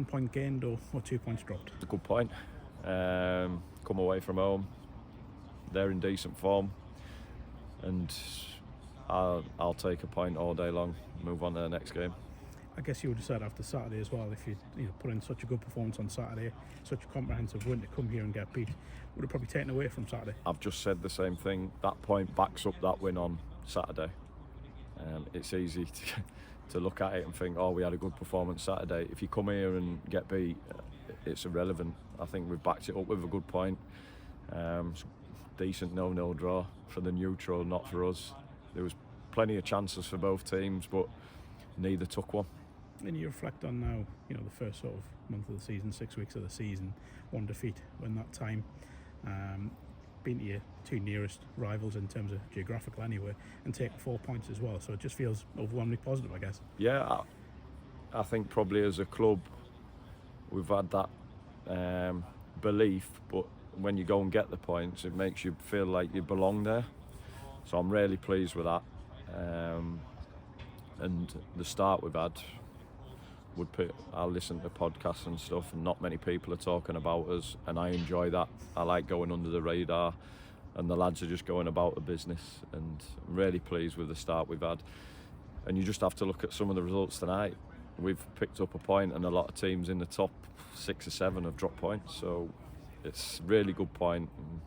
point gained or 2 points dropped? It's a good point. Come away from home, they're in decent form, and I'll take a point all day long, move on to the next game. I guess you would have said after Saturday as well, if you put in such a good performance on Saturday, such a comprehensive win, to come here and get beat, would have probably taken away from Saturday. I've just said the same thing. That point backs up that win on Saturday. It's easy to look at it and think, oh, we had a good performance Saturday. If you come here and get beat, it's irrelevant. I think we've backed it up with a good point. Decent 0-0 draw for the neutral, not for us. There was plenty of chances for both teams, but neither took one. And you reflect on now, the first sort of month of the season, 6 weeks of the season, one defeat in that time, been to your two nearest rivals in terms of geographical anyway, and taking 4 points as well. So it just feels overwhelmingly positive, I guess. Yeah, I think probably as a club we've had that belief, but when you go and get the points, it makes you feel like you belong there. So I'm really pleased with that. And the start we've had, I listen to podcasts and stuff, and not many people are talking about us, and I enjoy that. I like going under the radar, and the lads are just going about the business, and I'm really pleased with the start we've had. And you just have to look at some of the results tonight. We've picked up a point, and a lot of teams in the top 6 or 7 have dropped points, so it's a really good point, and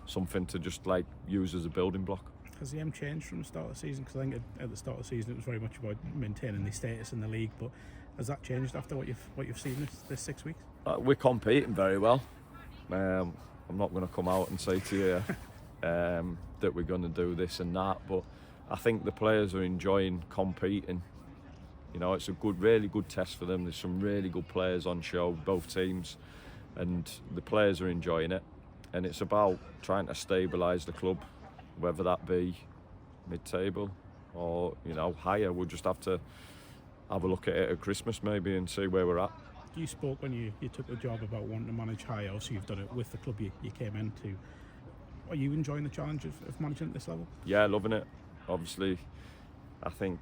something to just use as a building block. Has the aim changed from the start of the season? Because I think at the start of the season it was very much about maintaining the status in the league, but has that changed after what you've seen this 6 weeks? We're competing very well. I'm not going to come out and say to you that we're going to do this and that, but I think the players are enjoying competing. It's a really good test for them. There's some really good players on show, both teams, and the players are enjoying it. And it's about trying to stabilise the club, whether that be mid-table or higher. We'll just have to have a look at it at Christmas maybe and see where we're at. You spoke when you took the job about wanting to manage higher. Obviously you've done it with the club you came into. Are you enjoying the challenge of managing at this level? Yeah, loving it. Obviously, I think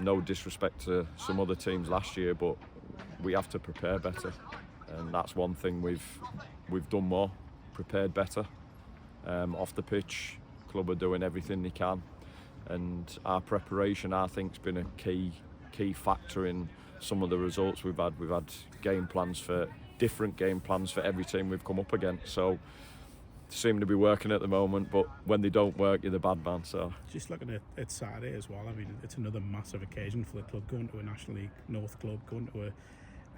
no disrespect to some other teams last year, but we have to prepare better, and that's one thing we've done more, prepared better. Off the pitch, club are doing everything they can, and our preparation, I think, has been a key factor in some of the results we've had. We've had different game plans for every team we've come up against, so seem to be working at the moment, but when they don't work, you're the bad man. So just looking at Saturday as well, I mean, it's another massive occasion for the club, going to a National League North club, going to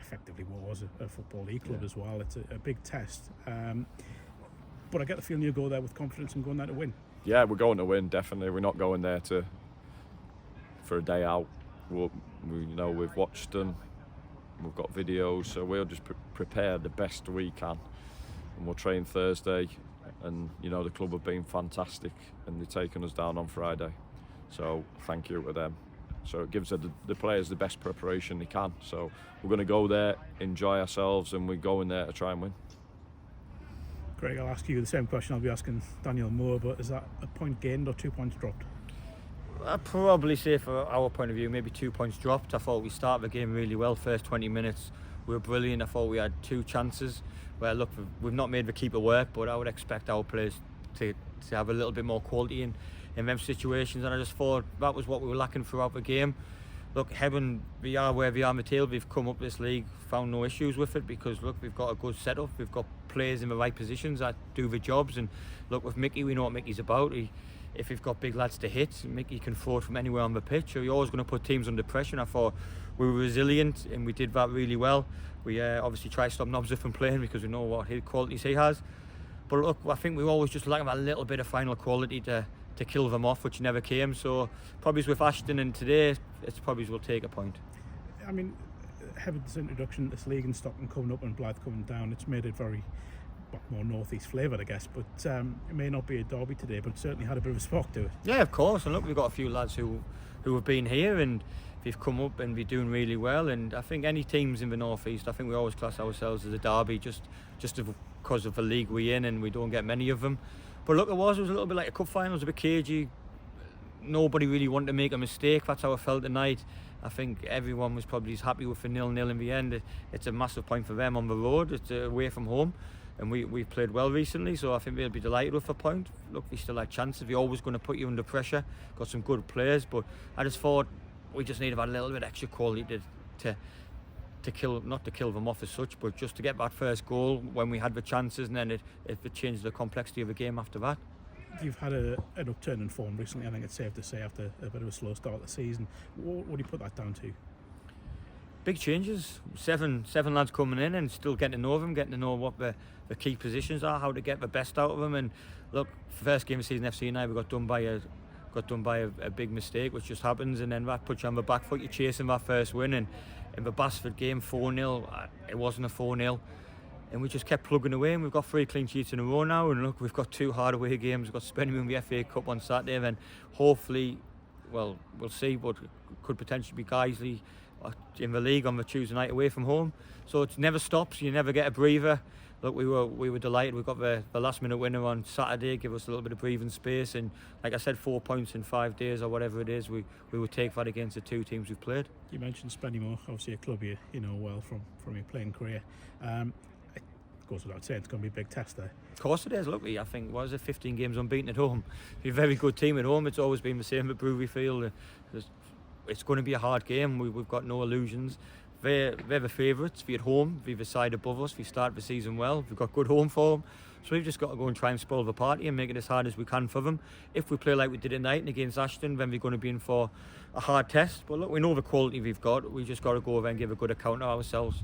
effectively what was a Football League club as well. It's a big test, but I get the feeling you go there with confidence and going there to win. Yeah, we're going to win, definitely. We're not going there for a day out. We've watched them, we've got videos, so we'll just prepare the best we can, and we'll train Thursday. And the club have been fantastic, and they've taken us down on Friday, so thank you to them. So it gives the players the best preparation they can. So we're going to go there, enjoy ourselves, and we're going there to try and win. Craig, I'll ask you the same question I'll be asking Daniel Moore, but is that a point gained or 2 points dropped? I'd probably say, for our point of view, maybe 2 points dropped. I thought we started the game really well. First 20 minutes we were brilliant. I thought we had 2 chances where, look, we've not made the keeper work, but I would expect our players to have a little bit more quality in them situations, and I just thought that was what we were lacking throughout the game. Look, Hebburn, we are where we are in the table. We've come up this league, found no issues with it, because look, we've got a good setup, we've got players in the right positions that do the jobs, and look, with Mickey, we know what Mickey's about. If we've got big lads to hit, Mickey can throw it from anywhere on the pitch, so you're always going to put teams under pressure, and I thought we were resilient, and we did that really well. We obviously try to stop Nobzer from playing because we know what his qualities he has, but look, I think we always just lack a little bit of final quality to kill them off, which never came. So probably with Ashton, and today it's probably will take a point. I mean, Heburn's introduction to this league, and Stockton coming up and Blythe coming down, it's made it very more northeast flavoured, I guess, but it may not be a derby today, but it certainly had a bit of a spark to it. Yeah, of course, and look, we've got a few lads who have been here and they've come up and be doing really well, and I think any teams in the northeast, I think we always class ourselves as a derby just because of the league we're in, and we don't get many of them. But look, it was a little bit like a cup final. It was a bit cagey. Nobody really wanted to make a mistake. That's how I felt tonight. I think everyone was probably as happy with the 0-0 in the end. It's a massive point for them on the road. It's away from home, and we've played well recently, so I think they'll be delighted with the point. Look, we still had chances. We're always going to put you under pressure. Got some good players, but I just thought we just need about a little bit extra quality to kill, not to kill them off as such, but just to get that first goal when we had the chances, and then it changed the complexity of the game after that. You've had an upturn in form recently, I think it's safe to say, after a bit of a slow start of the season. What do you put that down to? Big changes. Seven lads coming in and still getting to know them, getting to know what the key positions are, how to get the best out of them. And look, first game of the season, FC and I, we got done by a big mistake, which just happens, and then that puts you on the back foot. You're chasing that first win, and in the Basford game, 4-0, it wasn't a 4-0. And we just kept plugging away, and we've got 3 clean sheets in a row now. And look, we've got 2 hard away games. We've got Spennymoor in the FA Cup on Saturday, then hopefully, well, we'll see, but could potentially be Guiseley in the league on the Tuesday night away from home. So it never stops. You never get a breather. Look, we were delighted. We got the last minute winner on Saturday, give us a little bit of breathing space. And like I said, 4 points in 5 days or whatever it is, we would take that against the 2 teams we've played. You mentioned Spennymoor, obviously a club you know well from your playing career. It goes without saying, it's going to be a big test there. Of course it is. Look, I think, 15 games unbeaten at home. You're a very good team at home. It's always been the same at Brewery Field. It's going to be a hard game. We've got no illusions. They're the favourites. We're at home. We're the side above us. We start the season well. We've got good home form. So we've just got to go and try and spoil the party and make it as hard as we can for them. If we play like we did tonight and against Ashton, then we're going to be in for a hard test. But look, we know the quality we've got. We just got to go over and give a good account of ourselves.